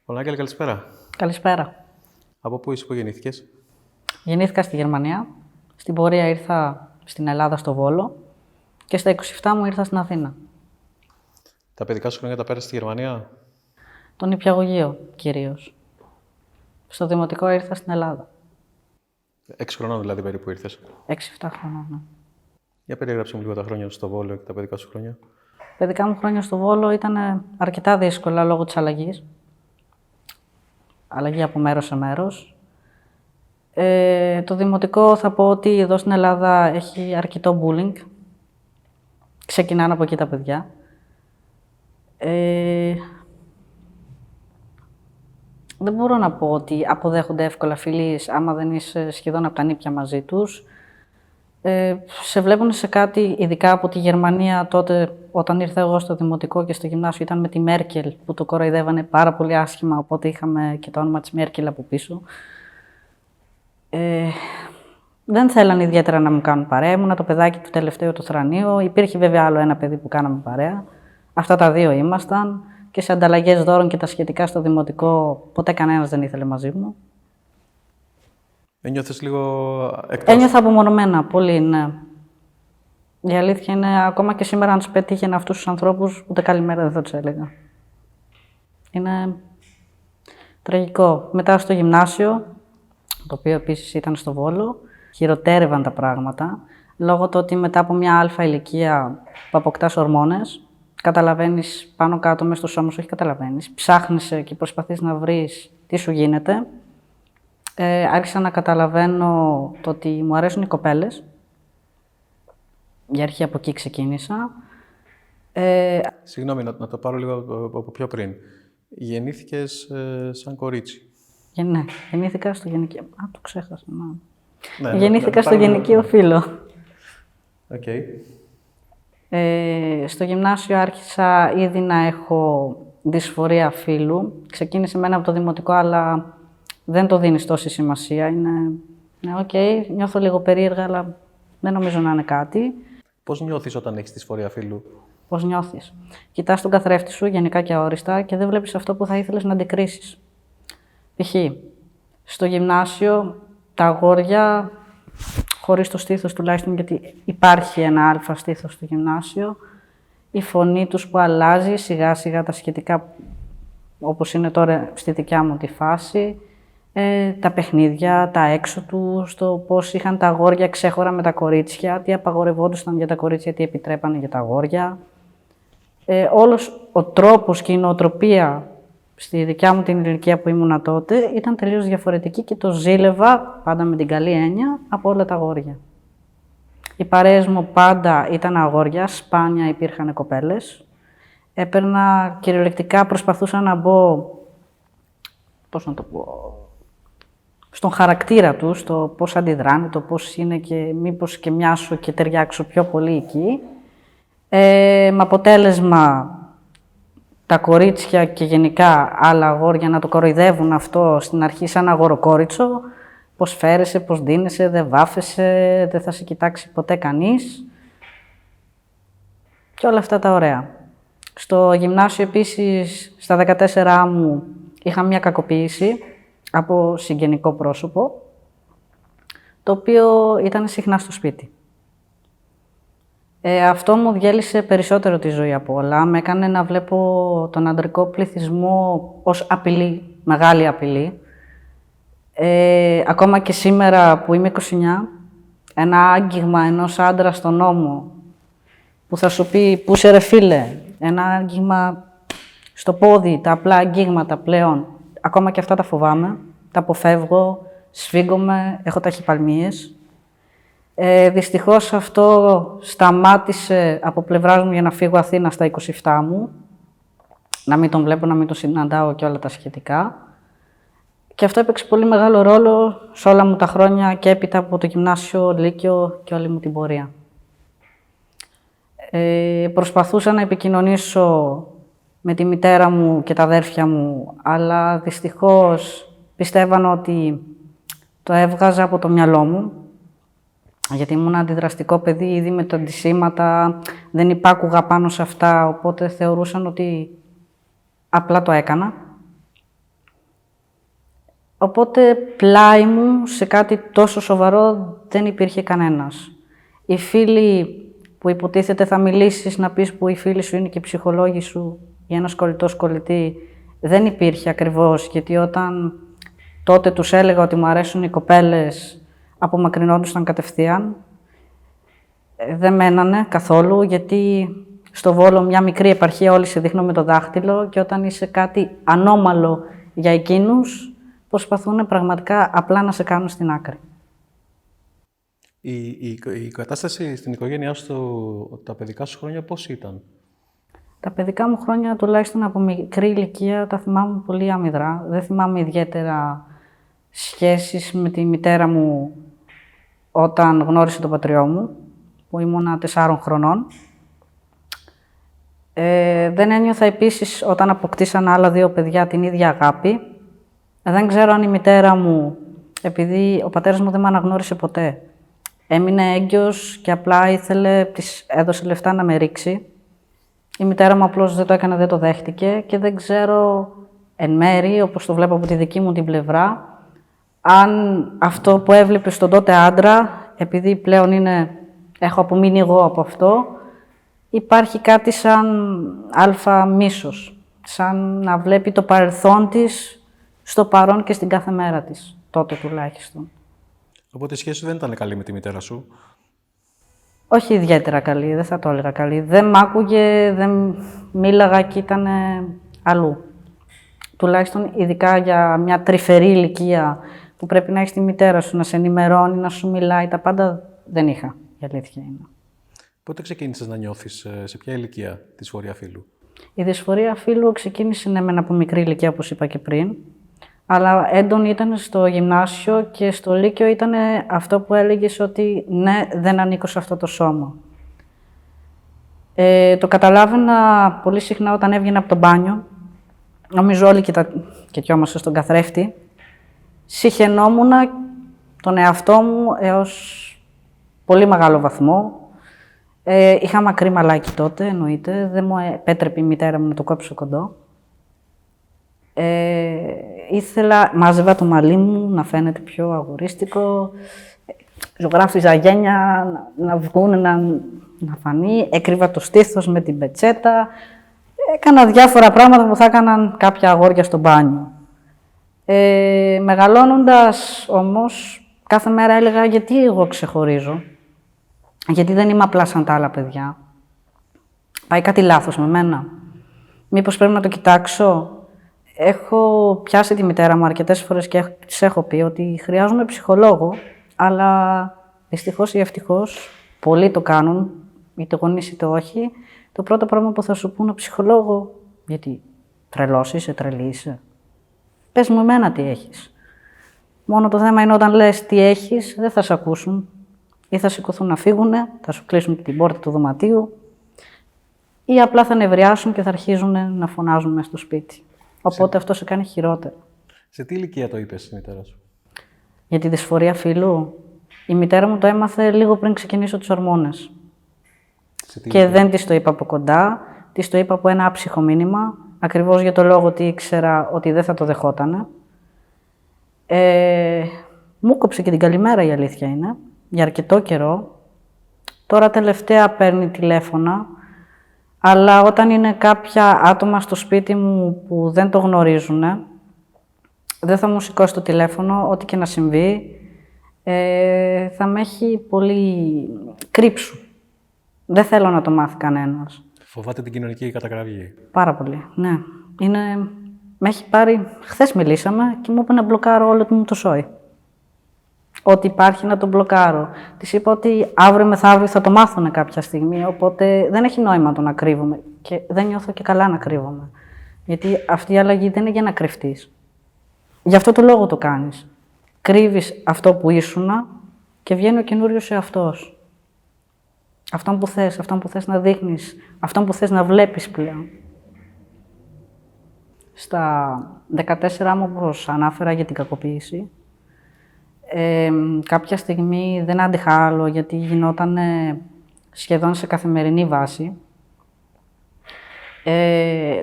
Πολάκη, καλησπέρα. Καλησπέρα. Από πού είσαι, πού γεννήθηκες? Γεννήθηκα στη Γερμανία. Στην πορεία ήρθα στην Ελλάδα, στο Βόλο. Και στα 27 μου ήρθα στην Αθήνα. Τα παιδικά σου χρόνια τα πέρασες στη Γερμανία? Τον νηπιαγωγείο κυρίως. Στο δημοτικό ήρθα στην Ελλάδα. 6 χρονών δηλαδή περίπου ήρθες. 6-7 χρόνια, ναι. Για περιγράψε μου λίγο τα χρόνια σου στο Βόλο και τα παιδικά σου χρόνια. Παιδικά μου χρόνια στο Βόλο ήταν αρκετά δύσκολα λόγω της αλλαγής. Αλλαγή από μέρος σε μέρος. Το δημοτικό θα πω ότι εδώ στην Ελλάδα έχει αρκετό bullying. Ξεκινάνε από εκεί τα παιδιά. Δεν μπορώ να πω ότι αποδέχονται εύκολα φιλίες άμα δεν είσαι σχεδόν από τα νήπια μαζί τους. Σε βλέπουν σε κάτι, ειδικά από τη Γερμανία τότε, όταν ήρθα εγώ στο δημοτικό και στο γυμνάσιο, ήταν με τη Μέρκελ που το κοροϊδεύανε πάρα πολύ άσχημα, οπότε είχαμε και το όνομα της Μέρκελ από πίσω. Δεν θέλαν ιδιαίτερα να μου κάνουν παρέα. Ήμουνα το παιδάκι του τελευταίου του θρανείου. Υπήρχε βέβαια άλλο ένα παιδί που κάναμε παρέα. Αυτά τα δύο ήμασταν. Και σε ανταλλαγές δώρων και τα σχετικά στο δημοτικό, ποτέ κανένας δεν ήθελε μαζί μου. Ένιωθες λίγο εκτός? Ένιωθα απομονωμένα, πολύ, ναι. Η αλήθεια είναι, ακόμα και σήμερα, αν τους πετύχαινα αυτούς τους ανθρώπους, ούτε καλημέρα δεν θα τους έλεγα. Είναι τραγικό. Μετά στο γυμνάσιο, το οποίο επίσης ήταν στο Βόλο, χειροτέρευαν τα πράγματα, λόγω του ότι μετά από μια αλφα ηλικία που αποκτάς ορμόνες, καταλαβαίνεις πάνω κάτω μέσα στο σώμα σου, όχι καταλαβαίνεις, ψάχνεις και προσπαθείς να βρεις τι σου γίνεται. Άρχισα να καταλαβαίνω το ότι μου αρέσουν οι κοπέλες. Για αρχή από εκεί ξεκίνησα. Συγγνώμη, να το πάρω λίγο από πιο πριν. Γεννήθηκες σαν κορίτσι. Ναι, γεννήθηκα στο γυναικείο. Το ξέχασα. Ναι, γεννήθηκα στο γυναικείο φύλο. Okay. Στο γυμνάσιο άρχισα ήδη να έχω δυσφορία φύλου. Ξεκίνησε μένα από το δημοτικό, αλλά δεν το δίνεις τόση σημασία. Ναι, νιώθω λίγο περίεργα, αλλά δεν νομίζω να είναι κάτι. Πώς νιώθεις όταν έχεις δυσφορία φύλου? Πώς νιώθεις? Κοιτάς τον καθρέφτη σου, γενικά και αόριστα, και δεν βλέπεις αυτό που θα ήθελες να αντικρίσεις. Π.χ. στο γυμνάσιο, τα αγόρια, χωρίς το στήθος τουλάχιστον, γιατί υπάρχει ένα αλφα στήθος στο γυμνάσιο, η φωνή τους που αλλάζει σιγά σιγά, τα σχετικά, όπως είναι τώρα στη δικιά μου τη φάση, τα παιχνίδια, τα έξω τους, το πώς είχαν τα αγόρια ξέχωρα με τα κορίτσια, τι απαγορευόντουσαν για τα κορίτσια, τι επιτρέπανε για τα αγόρια. Όλος ο τρόπος και η νοοτροπία στη δικιά μου την ηλικία που ήμουνα τότε ήταν τελείως διαφορετική και το ζήλευα, πάντα με την καλή έννοια, από όλα τα αγόρια. Οι παρέες μου πάντα ήταν αγόρια, σπάνια υπήρχαν κοπέλες. Έπαιρνα κυριολεκτικά, προσπαθούσα να μπω, πώς να το πω, στον χαρακτήρα τους, το πώς αντιδράνε, το πώς είναι και μήπως και μοιάσω και ταιριάξω πιο πολύ εκεί. Με αποτέλεσμα τα κορίτσια και γενικά άλλα αγόρια να το κοροϊδεύουν αυτό στην αρχή σαν αγοροκόριτσο, πώς φέρεσαι, πώς ντύνεσαι, δεν βάφεσαι, δεν θα σε κοιτάξει ποτέ κανείς και όλα αυτά τα ωραία. Στο γυμνάσιο επίσης, στα 14 μου, είχα μια κακοποίηση από συγγενικό πρόσωπο, το οποίο ήταν συχνά στο σπίτι. Αυτό μου διέλυσε περισσότερο τη ζωή από όλα. Με έκανε να βλέπω τον ανδρικό πληθυσμό ως απειλή, μεγάλη απειλή. Ακόμα και σήμερα που είμαι 29, ένα άγγιγμα ενός άντρα στον ώμο που θα σου πει «Πού είσαι ρε φίλε», ένα άγγιγμα στο πόδι, τα απλά αγγίγματα πλέον, ακόμα και αυτά τα φοβάμαι, τα αποφεύγω, σφίγγομαι, έχω ταχυπαλμίες. Δυστυχώς αυτό σταμάτησε από πλευράς μου για να φύγω Αθήνα στα 27 μου. Να μην τον βλέπω, να μην τον συναντάω και όλα τα σχετικά. Και αυτό έπαιξε πολύ μεγάλο ρόλο σε όλα μου τα χρόνια και έπειτα από το γυμνάσιο, λύκειο και όλη μου την πορεία. Προσπαθούσα να επικοινωνήσω με τη μητέρα μου και τα αδέρφια μου, αλλά δυστυχώς πιστεύαν ότι το έβγαζα από το μυαλό μου. Γιατί ήμουν αντιδραστικό παιδί, ήδη με τα αντισήματα, δεν υπάκουγα πάνω σε αυτά, οπότε θεωρούσαν ότι απλά το έκανα. Οπότε πλάι μου σε κάτι τόσο σοβαρό δεν υπήρχε κανένας. Οι φίλοι που υποτίθεται θα μιλήσεις να πεις που οι φίλοι σου είναι και οι ψυχολόγοι σου ή ένας κολλητός κολλητή, δεν υπήρχε ακριβώς, γιατί όταν τότε τους έλεγα ότι μου αρέσουν οι κοπέλες, απομακρυνόντουσαν κατευθείαν. Δεν μένανε καθόλου, γιατί στο Βόλο μια μικρή επαρχία όλοι σε δείχνουν με το δάχτυλο και όταν είσαι κάτι ανώμαλο για εκείνους, προσπαθούν πραγματικά απλά να σε κάνουν στην άκρη. Η κατάσταση στην οικογένειά σου, τα παιδικά σου χρόνια πώς ήταν? Τα παιδικά μου χρόνια, τουλάχιστον από μικρή ηλικία, τα θυμάμαι πολύ αμυδρά. Δεν θυμάμαι ιδιαίτερα σχέσεις με τη μητέρα μου όταν γνώρισε τον πατριό μου, που ήμουνα 4 χρονών. Δεν ένιωθα επίσης όταν αποκτήσαν άλλα 2 παιδιά την ίδια αγάπη. Δεν ξέρω αν η μητέρα μου, επειδή ο πατέρας μου δεν με αναγνώρισε ποτέ, έμεινε έγκυος και απλά της έδωσε λεφτά να με ρίξει. Η μητέρα μου απλώς δεν το έκανε, δεν το δέχτηκε και δεν ξέρω εν μέρη, όπως το βλέπω από τη δική μου την πλευρά, αν αυτό που έβλεπε στον τότε άντρα, επειδή πλέον έχω απομείνει εγώ από αυτό, υπάρχει κάτι σαν αλφα μίσος, σαν να βλέπει το παρελθόν της στο παρόν και στην κάθε μέρα της, τότε τουλάχιστον. Οπότε η σχέση σου δεν ήταν καλή με τη μητέρα σου? Όχι ιδιαίτερα καλή, δεν θα το έλεγα καλή. Δεν μ' άκουγε, δεν μίλαγα και ήταν αλλού. Τουλάχιστον ειδικά για μια τρυφερή ηλικία που πρέπει να έχεις τη μητέρα σου, να σε ενημερώνει, να σου μιλάει, τα πάντα δεν είχα, η αλήθεια είναι. Πότε ξεκίνησες να νιώθεις, σε ποια ηλικία, τη δυσφορία φύλου? Η δυσφορία φύλου ξεκίνησε από μικρή ηλικία, όπως είπα και πριν, αλλά έντονη ήταν στο γυμνάσιο και στο λύκειο ήταν αυτό που έλεγες ότι ναι, δεν ανήκω σε αυτό το σώμα. Το καταλάβαινα πολύ συχνά όταν έβγαινα από το μπάνιο. Νομίζω όλοι κοιτιόμαστε στον καθρέφτη. Συχαινόμουν τον εαυτό μου έως πολύ μεγάλο βαθμό. Είχα μακρύ μαλάκι τότε, εννοείται. Δεν μου επέτρεπε η μητέρα μου να το κόψω κοντό. Μάζευα το μαλλί μου να φαίνεται πιο αγορίστικο. Ζωγράφιζα γένια να βγουν, να φανεί. Έκρυβα το στήθος με την πετσέτα. Έκανα διάφορα πράγματα που θα έκαναν κάποια αγόρια στο μπάνιο. Μεγαλώνοντας όμως, κάθε μέρα έλεγα γιατί εγώ ξεχωρίζω. Γιατί δεν είμαι απλά σαν τα άλλα παιδιά. Πάει κάτι λάθος με μένα. Μήπως πρέπει να το κοιτάξω. Έχω πιάσει τη μητέρα μου αρκετές φορές και της έχω πει ότι χρειάζομαι ψυχολόγο, αλλά δυστυχώς ή ευτυχώς, πολλοί το κάνουν, είτε γονείς είτε όχι. Το πρώτο πράγμα που θα σου πούνε ψυχολόγο, γιατί τρελός είσαι, τρελή είσαι. Πες μου εμένα τι έχεις. Μόνο το θέμα είναι όταν λες τι έχεις, δεν θα σε ακούσουν. Ή θα σηκωθούν να φύγουν, θα σου κλείσουν την πόρτα του δωματίου, ή απλά θα νευριάσουν και θα αρχίζουν να φωνάζουν μέσα στο σπίτι. Οπότε αυτό σε κάνει χειρότερο. Σε τι ηλικία το είπες στη μητέρα σου? Για τη δυσφορία φύλου, η μητέρα μου το έμαθε λίγο πριν ξεκινήσω τις ορμόνες. Και δεν της το είπα από κοντά, της το είπα από ένα άψυχο μήνυμα, ακριβώς για το λόγο ότι ήξερα ότι δεν θα το δεχότανε. Μου κόψε και την καλημέρα, η αλήθεια είναι, για αρκετό καιρό. Τώρα τελευταία παίρνει τηλέφωνα, αλλά όταν είναι κάποια άτομα στο σπίτι μου που δεν το γνωρίζουν, δεν θα μου σηκώσει το τηλέφωνο, ό,τι και να συμβεί, θα με έχει πολύ κρύψου. Δεν θέλω να το μάθει κανένας. Φοβάται την κοινωνική κατακραυγή? Πάρα πολύ, ναι. Με έχει πάρει... Χθες μιλήσαμε και μου είπε να μπλοκάρω όλο μου το σόι. Ό,τι υπάρχει να το μπλοκάρω. Της είπα ότι αύριο μεθαύριο θα το μάθουν κάποια στιγμή, οπότε δεν έχει νόημα το να κρύβομαι. Και δεν νιώθω και καλά να κρύβομαι. Γιατί αυτή η αλλαγή δεν είναι για να κρυφτείς. Γι' αυτό το λόγο το κάνεις. Κρύβεις αυτό που ήσουνα και βγαίνει ο καινούριος εαυτός. Αυτόν που θες να δείχνεις, αυτόν που θες να βλέπεις πλέον. Στα 14 μου, όπως ανάφερα για την κακοποίηση, κάποια στιγμή δεν άντυχα άλλο, γιατί γινόταν σχεδόν σε καθημερινή βάση.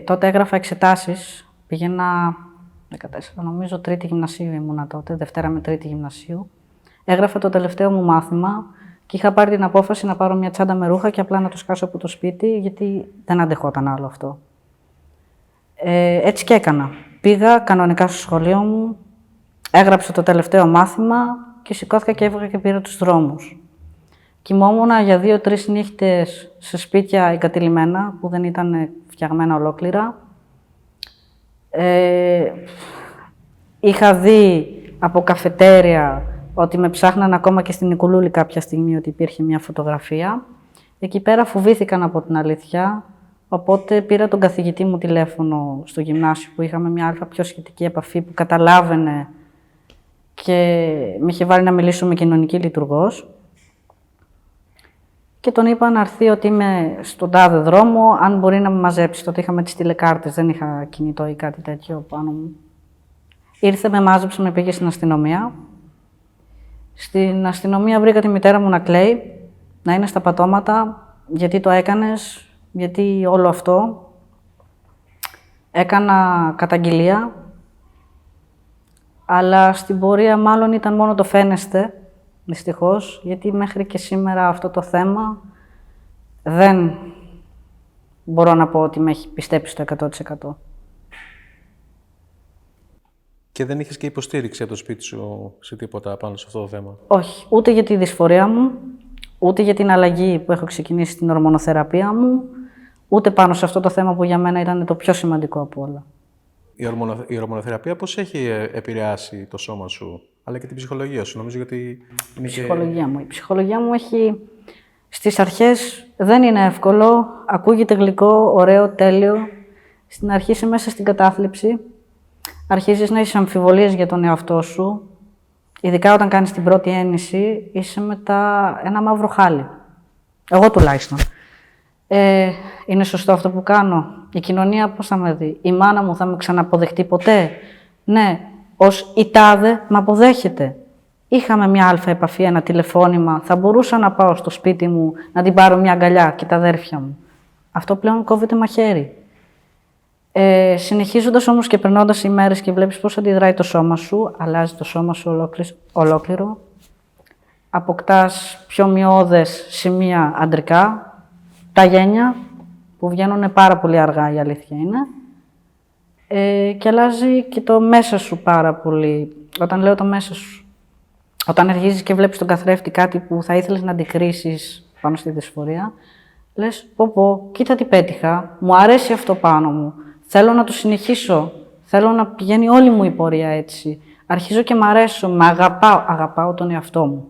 Τότε έγραφα εξετάσεις, πήγαινα νομίζω τρίτη γυμνασίου ήμουνα τότε, Δευτέρα με Τρίτη γυμνασίου. Έγραφα το τελευταίο μου μάθημα και είχα πάρει την απόφαση να πάρω μια τσάντα με ρούχα και απλά να το σκάσω από το σπίτι, γιατί δεν αντεχόταν άλλο αυτό. Έτσι και έκανα. Πήγα κανονικά στο σχολείο μου, έγραψα το τελευταίο μάθημα και σηκώθηκα και έβγα και πήρα τους δρόμους. Κοιμόμουν για 2-3 νύχτες σε σπίτια εγκατειλημμένα, που δεν ήταν φτιαγμένα ολόκληρα. Είχα δει από καφετέρια ότι με ψάχναν ακόμα και στην Νικουλούλη κάποια στιγμή, ότι υπήρχε μια φωτογραφία. Εκεί πέρα φοβήθηκαν από την αλήθεια, οπότε πήρα τον καθηγητή μου τηλέφωνο στο γυμνάσιο, που είχαμε μια αλφα πιο σχετική επαφή, που καταλάβαινε και με είχε βάλει να μιλήσω με κοινωνική λειτουργός. Και τον είπα να έρθει, ότι είμαι στον τάδε δρόμο, αν μπορεί να με μαζέψει. Τότε είχαμε τις τηλεκάρτες, δεν είχα κινητό ή κάτι τέτοιο πάνω μου. Ήρθε, με μάζεψε, με πήγε στην αστυνομία. Στην αστυνομία βρήκα τη μητέρα μου να κλαίει, να είναι στα πατώματα. Γιατί το έκανες, γιατί όλο αυτό. Έκανα καταγγελία, αλλά στην πορεία μάλλον ήταν μόνο το φαίνεστε. Δυστυχώς, γιατί μέχρι και σήμερα αυτό το θέμα δεν μπορώ να πω ότι με έχει πιστέψει το 100%. Και δεν είχες και υποστήριξη από το σπίτι σου σε τίποτα πάνω σε αυτό το θέμα? Όχι, ούτε για τη δυσφορία μου, ούτε για την αλλαγή που έχω ξεκινήσει στην ορμονοθεραπεία μου, ούτε πάνω σε αυτό το θέμα που για μένα ήταν το πιο σημαντικό από όλα. Η ορμονοθεραπεία πώς έχει επηρεάσει το σώμα σου, αλλά και την ψυχολογία σου, νομίζω, γιατί... Η ψυχολογία μου έχει... Στις αρχές δεν είναι εύκολο, ακούγεται γλυκό, ωραίο, τέλειο. Στην αρχή είσαι μέσα στην κατάθλιψη, αρχίζεις να έχεις αμφιβολίες για τον εαυτό σου, ειδικά όταν κάνεις την πρώτη έννηση, είσαι μετά ένα μαύρο χάλι. Εγώ τουλάχιστον. Είναι σωστό αυτό που κάνω? Η κοινωνία πώς θα με δει? Η μάνα μου θα με ξαναποδεχτεί ποτέ? Ναι, ως η τάδε με αποδέχεται. Είχαμε μια αλφα επαφή, ένα τηλεφώνημα. Θα μπορούσα να πάω στο σπίτι μου, να την πάρω μια αγκαλιά και τα αδέρφια μου. Αυτό πλέον κόβεται μαχαίρι. Συνεχίζοντας όμως και περνώντας οι μέρες και βλέπεις πώς αντιδράει το σώμα σου, αλλάζει το σώμα σου ολόκληρο. Αποκτάς πιο μειώδες σημεία αντρικά, τα γένια, που βγαίνουν πάρα πολύ αργά, η αλήθεια είναι. Και αλλάζει και το μέσα σου πάρα πολύ. Όταν λέω το μέσα σου, όταν αρχίζεις και βλέπεις τον καθρέφτη κάτι που θα ήθελες να αντικρίσεις πάνω στη δυσφορία, λες, πω, κοίτα τι πέτυχα, μου αρέσει αυτό πάνω μου, θέλω να το συνεχίσω, θέλω να πηγαίνει όλη μου η πορεία έτσι. Αρχίζω και μ' αρέσω, με αγαπάω τον εαυτό μου.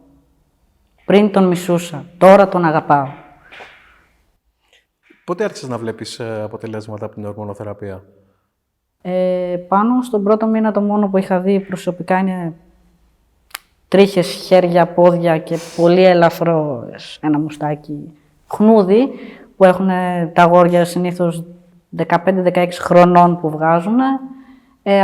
Πριν τον μισούσα, τώρα τον αγαπάω. Πότε άρχισες να βλέπεις αποτελέσματα από την ορμονοθεραπεία? Πάνω στον πρώτο μήνα το μόνο που είχα δει προσωπικά είναι τρίχες, χέρια, πόδια και πολύ ελαφρό ένα μουστάκι χνούδι που έχουν τα αγόρια συνήθως 15-16 χρονών που βγάζουν.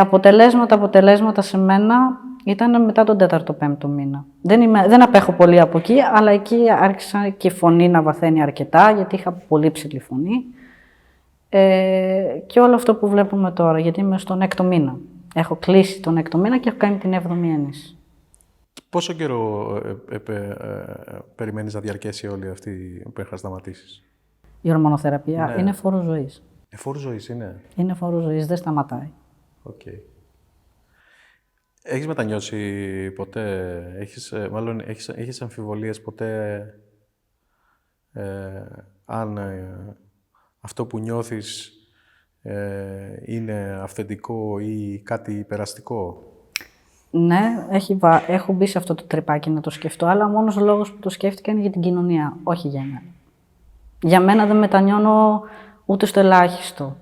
Αποτελέσματα σε μένα ήταν μετά τον 4ο-5ο μήνα. Δεν απέχω πολύ από εκεί, αλλά εκεί άρχισα και η φωνή να βαθαίνει αρκετά, γιατί είχα πολύ ψηλή φωνή. Και όλο αυτό που βλέπουμε τώρα, γιατί είμαι στον 6ο μήνα. Έχω κλείσει τον 6ο μήνα και έχω κάνει την 7η έννηση. Πόσο καιρό περιμένεις να διαρκέσει όλη αυτή που έχεις να σταματήσεις? Η ορμονοθεραπεία είναι φόρος ζωής. Φόρος ζωής είναι? Είναι φόρος ζωής, δεν σταματάει. Okay. Έχεις μετανιώσει ποτέ, έχεις αμφιβολίες ποτέ αν αυτό που νιώθεις είναι αυθεντικό ή κάτι υπεραστικό? Ναι, έχω μπει σε αυτό το τρυπάκι να το σκεφτώ, αλλά ο μόνος λόγος που το σκέφτηκα είναι για την κοινωνία, όχι για εμένα. Για μένα δεν μετανιώνω ούτε στο ελάχιστο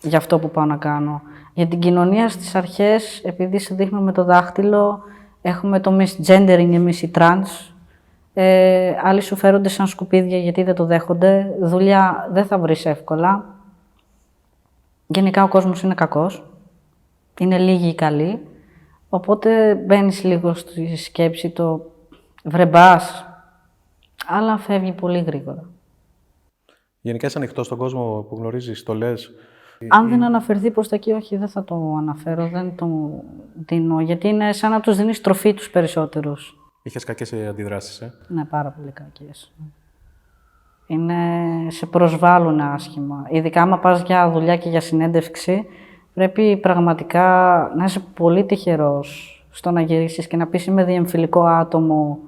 για αυτό που πάω να κάνω. Για την κοινωνία στις αρχές, επειδή σε δείχνω με το δάχτυλο, έχουμε το misgendering εμείς οι trans. Άλλοι σου φέρονται σαν σκουπίδια γιατί δεν το δέχονται. Δουλειά δεν θα βρεις εύκολα. Γενικά ο κόσμος είναι κακός. Είναι λίγοι οι καλοί. Οπότε μπαίνεις λίγο στη σκέψη το βρεμπάς, αλλά φεύγει πολύ γρήγορα. Γενικά είσαι ανοιχτός στον κόσμο που γνωρίζεις, το λες Αν δεν αναφερθεί προς τα εκεί, όχι, δεν θα το αναφέρω, δεν το δίνω, γιατί είναι σαν να τους δίνεις τροφή τους περισσότερους. Είχες κακές αντιδράσεις, Ναι, πάρα πολύ κακές. Σε προσβάλλουν άσχημα. Ειδικά άμα πας για δουλειά και για συνέντευξη, πρέπει πραγματικά να είσαι πολύ τυχερός στο να γυρίσεις και να πεις είμαι διεμφυλικό άτομο,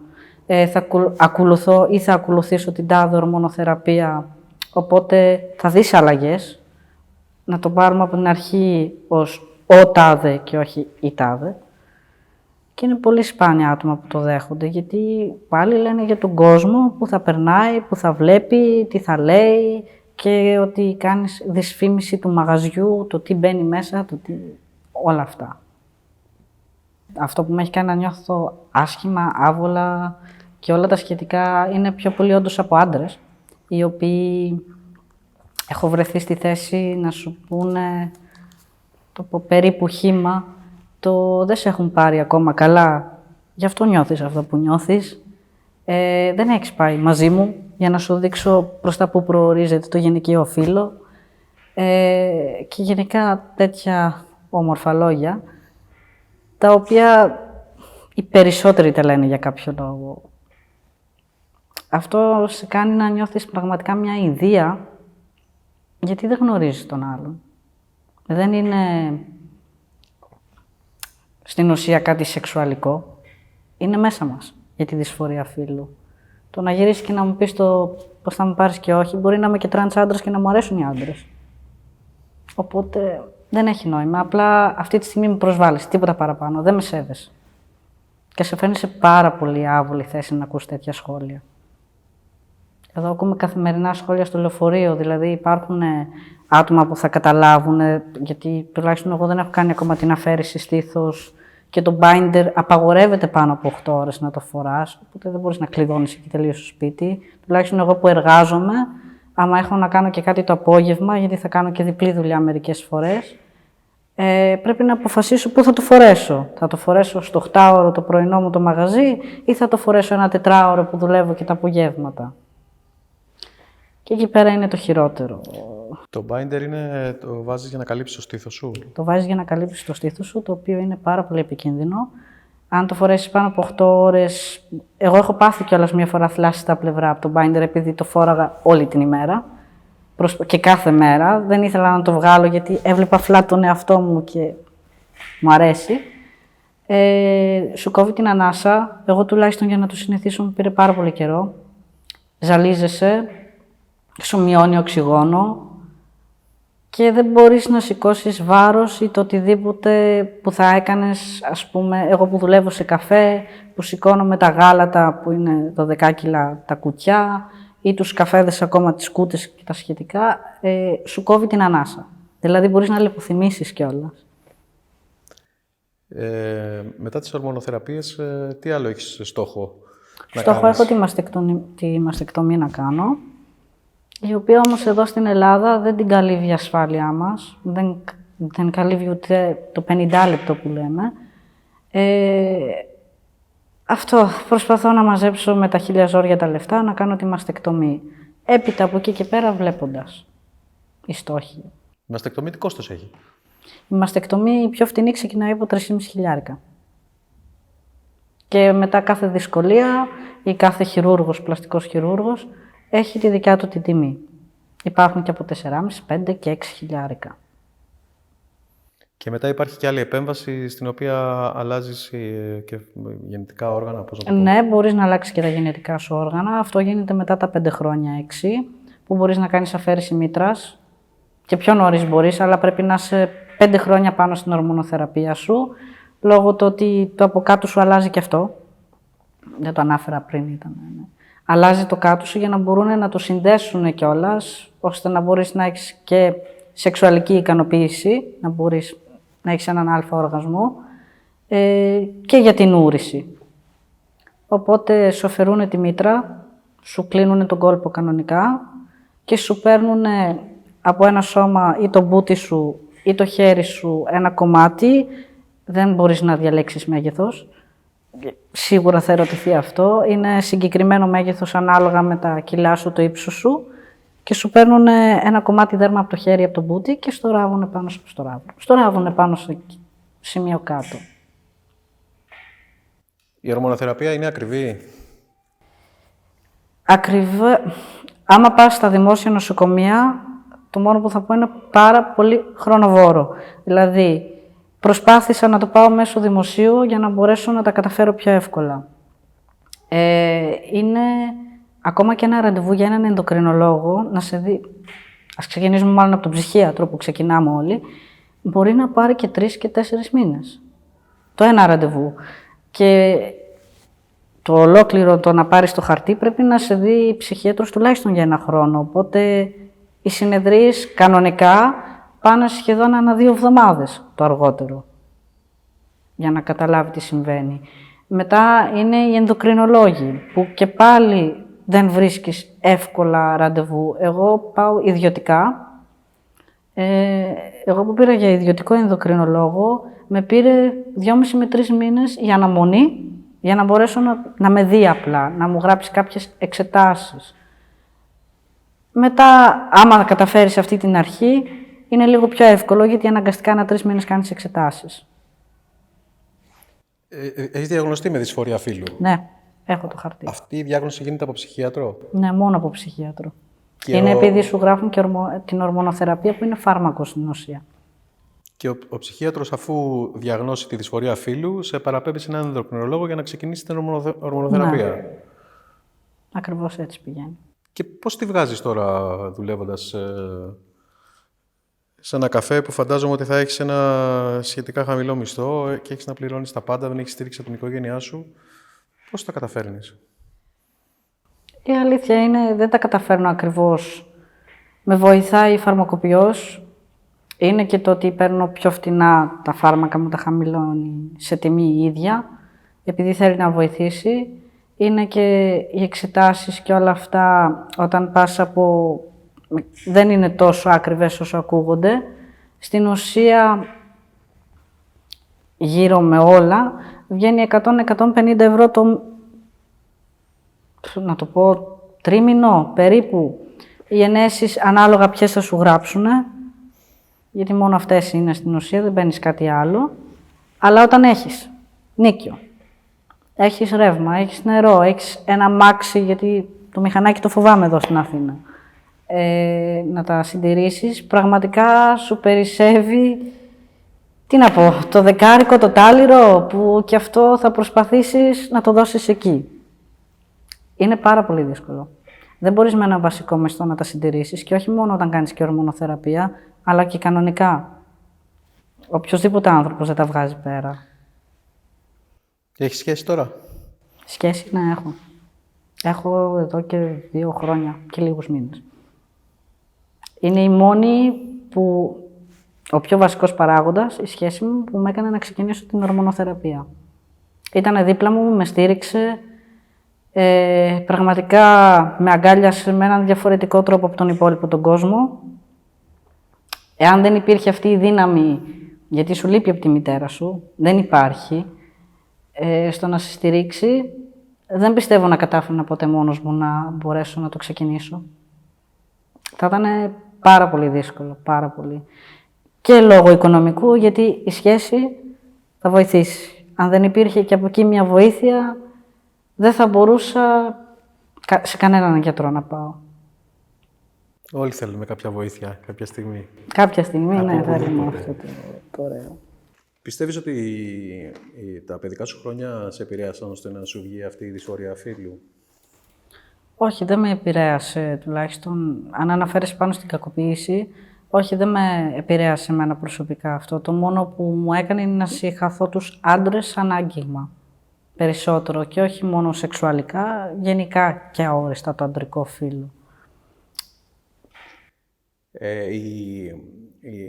θα ακολουθώ ή θα ακολουθήσω την τάδε ορμονοθεραπεία, οπότε θα δεις αλλαγές. Να το πάρουμε από την αρχή ως ο τάδε και όχι η τάδε. Και είναι πολύ σπάνια άτομα που το δέχονται, γιατί πάλι λένε για τον κόσμο που θα περνάει, που θα βλέπει, τι θα λέει και ότι κάνεις δυσφήμιση του μαγαζιού, το τι μπαίνει μέσα, όλα αυτά. Αυτό που με έχει κάνει να νιώθω άσχημα, άβολα και όλα τα σχετικά είναι πιο πολύ όντως από άντρες, οι οποίοι έχω βρεθεί στη θέση να σου πούνε το περίπου χύμα, δεν σε έχουν πάρει ακόμα καλά, γι' αυτό νιώθεις αυτό που νιώθεις. Δεν έχεις πάει μαζί μου για να σου δείξω προς τα που προορίζεται το γυναικείο φύλο και γενικά τέτοια όμορφα λόγια, τα οποία οι περισσότεροι τα λένε για κάποιο λόγο. Αυτό σε κάνει να νιώθεις πραγματικά μια ιδέα, γιατί δεν γνωρίζεις τον άλλον. Δεν είναι στην ουσία κάτι σεξουαλικό, είναι μέσα μας για τη δυσφορία φύλου. Το να γυρίσεις και να μου πεις πώς θα με πάρεις και όχι, μπορεί να είμαι και τρανς άντρας και να μου αρέσουν οι άντρες. Οπότε δεν έχει νόημα. Απλά αυτή τη στιγμή με προσβάλλεις, τίποτα παραπάνω. Δεν με σέβεσαι. Και σε φέρνει σε πάρα πολύ άβολη θέση να ακούς τέτοια σχόλια. Εδώ ακούμε καθημερινά σχόλια στο λεωφορείο. Δηλαδή υπάρχουν άτομα που θα καταλάβουν, γιατί τουλάχιστον εγώ δεν έχω κάνει ακόμα την αφαίρεση στήθος και το binder απαγορεύεται πάνω από 8 ώρες να το φοράς. Οπότε δεν μπορείς να κλειδώνεις εκεί τελείως στο σπίτι. Τουλάχιστον εγώ που εργάζομαι, άμα έχω να κάνω και κάτι το απόγευμα, γιατί θα κάνω και διπλή δουλειά μερικές φορές, πρέπει να αποφασίσω πού θα το φορέσω. Θα το φορέσω στο 8ωρο το πρωινό μου το μαγαζί ή θα το φορέσω ένα 4ωρο που δουλεύω και τα απογεύματα. Και εκεί πέρα είναι το χειρότερο. Το binder το βάζεις για να καλύψεις το στήθος σου. Το βάζεις για να καλύψεις το στήθος σου, το οποίο είναι πάρα πολύ επικίνδυνο. Αν το φορέσεις πάνω από 8 ώρες, εγώ έχω πάθει κιόλας μια φορά θλάση στα πλευρά από το binder, επειδή το φόραγα όλη την ημέρα και κάθε μέρα. Δεν ήθελα να το βγάλω γιατί έβλεπα φλά τον εαυτό μου και μου αρέσει. Σου κόβει την ανάσα. Εγώ τουλάχιστον για να το συνηθίσω μου πήρε πάρα πολύ καιρό. Ζαλίζεσαι, σου μειώνει οξυγόνο και δεν μπορείς να σηκώσεις βάρος ή το οτιδήποτε που θα έκανες, ας πούμε, εγώ που δουλεύω σε καφέ, που σηκώνω με τα γάλατα που είναι 12 κιλά τα κουτιά ή τους καφέδες ακόμα, τις κούτες και τα σχετικά, σου κόβει την ανάσα. Δηλαδή μπορείς να λιποθυμήσεις κιόλας. Μετά τις ορμονοθεραπείες, τι άλλο έχεις στόχο να Στόχο κάνεις? έχω τη μαστεκτομή να κάνω, η οποία όμως εδώ στην Ελλάδα δεν την καλύβει η ασφάλειά μας, δεν καλύβει ούτε το 50 λεπτό που λέμε. Αυτό, προσπαθώ να μαζέψω με τα χίλια ζόρια τα λεφτά, να κάνω τη μαστεκτομή. Έπειτα από εκεί και πέρα βλέποντας οι στόχοι. Η μαστεκτομή τι κόστος έχει? Η μαστεκτομή η πιο φτηνή ξεκινάει από 3.500 χιλιάρικα. Και μετά κάθε δυσκολία ή κάθε χειρούργος, πλαστικός χειρούργος, έχει τη δικιά του τη τιμή. Υπάρχουν και από 4.500, 5 και 6 χιλιάρικα. Και μετά υπάρχει και άλλη επέμβαση στην οποία αλλάζεις και γεννητικά όργανα, πώς να το πω? Ναι, μπορείς να αλλάξεις και τα γενετικά σου όργανα. Αυτό γίνεται μετά τα 5 χρόνια, 6, που μπορείς να κάνεις αφαίρεση μήτρας. Και πιο νωρίς μπορείς, αλλά πρέπει να είσαι 5 χρόνια πάνω στην ορμονοθεραπεία σου, λόγω του ότι το από κάτω σου αλλάζει και αυτό. Δεν το ανάφερα πριν, ήταν. Ναι. Αλλάζει το κάτω σου για να μπορούν να το συνδέσουν κιόλας, ώστε να μπορείς να έχεις και σεξουαλική ικανοποίηση, να μπορείς να έχεις έναν αλφα οργασμό και για την ούρηση. Οπότε σου αφαιρούν τη μήτρα, σου κλείνουν τον κόλπο κανονικά και σου παίρνουν από ένα σώμα ή το μπούτι σου ή το χέρι σου ένα κομμάτι, δεν μπορείς να διαλέξεις μέγεθος. Σίγουρα θα ερωτηθεί αυτό. Είναι συγκεκριμένο μέγεθος ανάλογα με τα κιλά σου, το ύψος σου και σου παίρνουν ένα κομμάτι δέρμα από το χέρι, από το μπούτι και στο ράβουνε πάνω στο ράβο. Στο ράβουνε πάνω σε σημείο κάτω. Η ορμονοθεραπεία είναι ακριβή? Άμα πας στα δημόσια νοσοκομεία, το μόνο που θα πω είναι πάρα πολύ χρονοβόρο. Δηλαδή, προσπάθησα να το πάω μέσω δημοσίου για να μπορέσω να τα καταφέρω πιο εύκολα. Είναι ακόμα και ένα ραντεβού για έναν ενδοκρινολόγο, να σε δει. Ας ξεκινήσουμε μάλλον από τον ψυχίατρο που ξεκινάμε όλοι. Μπορεί να πάρει και 3 και 4 μήνες. Το ένα ραντεβού. Και το ολόκληρο το να πάρεις το χαρτί πρέπει να σε δει ψυχίατρος τουλάχιστον για 1 χρόνο. Οπότε οι συνεδρίες κανονικά πάνε σχεδόν ανά 2 εβδομάδες το αργότερο. Για να καταλάβει τι συμβαίνει. Μετά είναι οι ενδοκρινολόγοι που και πάλι δεν βρίσκεις εύκολα ραντεβού. Εγώ πάω ιδιωτικά. Εγώ που πήρα για ιδιωτικό ενδοκρινολόγο, με πήρε 2,5 με 3 μήνες για αναμονή, για να μπορέσω να με δει απλά, να μου γράψει κάποιες εξετάσεις. Μετά, άμα καταφέρεις αυτή την αρχή, είναι λίγο πιο εύκολο, γιατί αναγκαστικά ανά 3 μήνες κάνεις εξετάσεις. Έχεις διαγνωστεί με δυσφορία φύλου? Ναι, έχω το χαρτί. Αυτή η διάγνωση γίνεται από ψυχίατρο? Ναι, μόνο από ψυχίατρο. Και είναι επειδή σου γράφουν και την ορμονοθεραπεία που είναι φάρμακο στην ουσία. Και ο ψυχίατρος, αφού διαγνώσει τη δυσφορία φύλου, σε παραπέμπει σε έναν ενδοκρινολόγο για να ξεκινήσει την ορμονοθεραπεία. Ναι. Ακριβώς έτσι πηγαίνει. Και πώς τη βγάζεις τώρα δουλεύοντας σε ένα καφέ που φαντάζομαι ότι θα έχεις ένα σχετικά χαμηλό μισθό και έχεις να πληρώνεις τα πάντα, δεν έχεις στήριξη από την οικογένειά σου? Πώς τα καταφέρνεις? Η αλήθεια είναι δεν τα καταφέρνω ακριβώς. Με βοηθάει η φαρμακοποιός. Είναι και το ότι παίρνω πιο φτηνά τα φάρμακα, μου τα χαμηλώνει σε τιμή η ίδια, επειδή θέλει να βοηθήσει. Είναι και οι εξετάσεις και όλα αυτά, όταν πας από... δεν είναι τόσο ακριβές όσο ακούγονται. Στην ουσία, γύρω με όλα, βγαίνει 100-150 ευρώ το... να το πω, τρίμηνο περίπου. Οι ενέσεις ανάλογα ποιες θα σου γράψουνε, γιατί μόνο αυτές είναι στην ουσία, δεν παίρνεις κάτι άλλο. Αλλά όταν έχεις νίκιο, έχεις ρεύμα, έχεις νερό, έχεις ένα μάξι, γιατί το μηχανάκι το φοβάμαι εδώ στην Αθήνα, να τα συντηρήσεις, πραγματικά σου περισσεύει, τι να πω, το δεκάρικο, το τάλιρο, που και αυτό θα προσπαθήσεις να το δώσεις εκεί. Είναι πάρα πολύ δύσκολο. Δεν μπορείς με ένα βασικό μισθό να τα συντηρήσεις, και όχι μόνο όταν κάνεις και ορμονοθεραπεία, αλλά και κανονικά. Οποιοςδήποτε άνθρωπος δεν τα βγάζει πέρα. Έχεις σχέση τώρα? Σχέση, ναι, έχω. Έχω εδώ και 2 χρόνια και λίγους μήνες. Είναι η μόνη που, ο πιο βασικός παράγοντας, η σχέση μου, που με έκανε να ξεκινήσω την ορμονοθεραπεία. Ήτανε δίπλα μου, με στήριξε, πραγματικά με αγκάλιασε με έναν διαφορετικό τρόπο από τον υπόλοιπο τον κόσμο. Εάν δεν υπήρχε αυτή η δύναμη, γιατί σου λείπει από τη μητέρα σου, δεν υπάρχει, στο να σε στηρίξει, δεν πιστεύω να κατάφερνα ποτέ μόνος μου να μπορέσω να το ξεκινήσω. Θα ήταν πάρα πολύ δύσκολο, πάρα πολύ. Και λόγω οικονομικού, γιατί η σχέση θα βοηθήσει. Αν δεν υπήρχε και από εκεί μια βοήθεια, δεν θα μπορούσα σε κανέναν γιατρό να πάω. Όλοι θέλουμε κάποια βοήθεια, κάποια στιγμή. Κάποια στιγμή, ναι, θέλουμε αυτό το ωραίο. Πιστεύεις ότι τα παιδικά σου χρόνια σε επηρέασαν ώστε να σου βγει αυτή η δυσφορία φύλου? Όχι, δεν με επηρέασε τουλάχιστον. Αν αναφέρεσαι πάνω στην κακοποίηση, όχι, δεν με επηρέασε εμένα προσωπικά αυτό. Το μόνο που μου έκανε είναι να συγχαθώ τους άντρες σαν άγγιγμα. Περισσότερο και όχι μόνο σεξουαλικά, γενικά και αόριστα το αντρικό φύλο.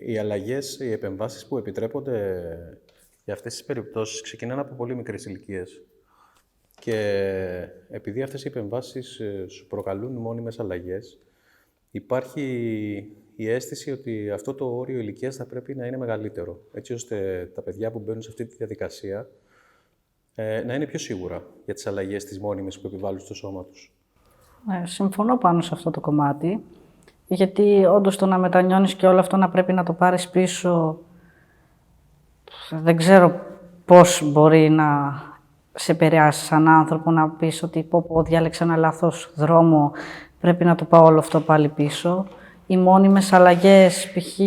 Οι αλλαγές, οι επεμβάσεις που επιτρέπονται για αυτές τις περιπτώσεις ξεκινάνε από πολύ μικρές ηλικίες. Και επειδή αυτές οι επεμβάσεις σου προκαλούν μόνιμες αλλαγές, υπάρχει η αίσθηση ότι αυτό το όριο ηλικίας θα πρέπει να είναι μεγαλύτερο, έτσι ώστε τα παιδιά που μπαίνουν σε αυτή τη διαδικασία να είναι πιο σίγουρα για τις αλλαγές τις μόνιμες που επιβάλλουν στο σώμα τους. Συμφωνώ πάνω σε αυτό το κομμάτι. Γιατί όντως το να μετανιώνεις και όλο αυτό να πρέπει να το πάρεις πίσω, δεν ξέρω πώς μπορεί να σε επηρεάσει σαν άνθρωπο, να πεις ότι πω, διάλεξα ένα λάθος δρόμο, πρέπει να το πάω όλο αυτό πάλι πίσω. Οι μόνιμες αλλαγές, π.χ.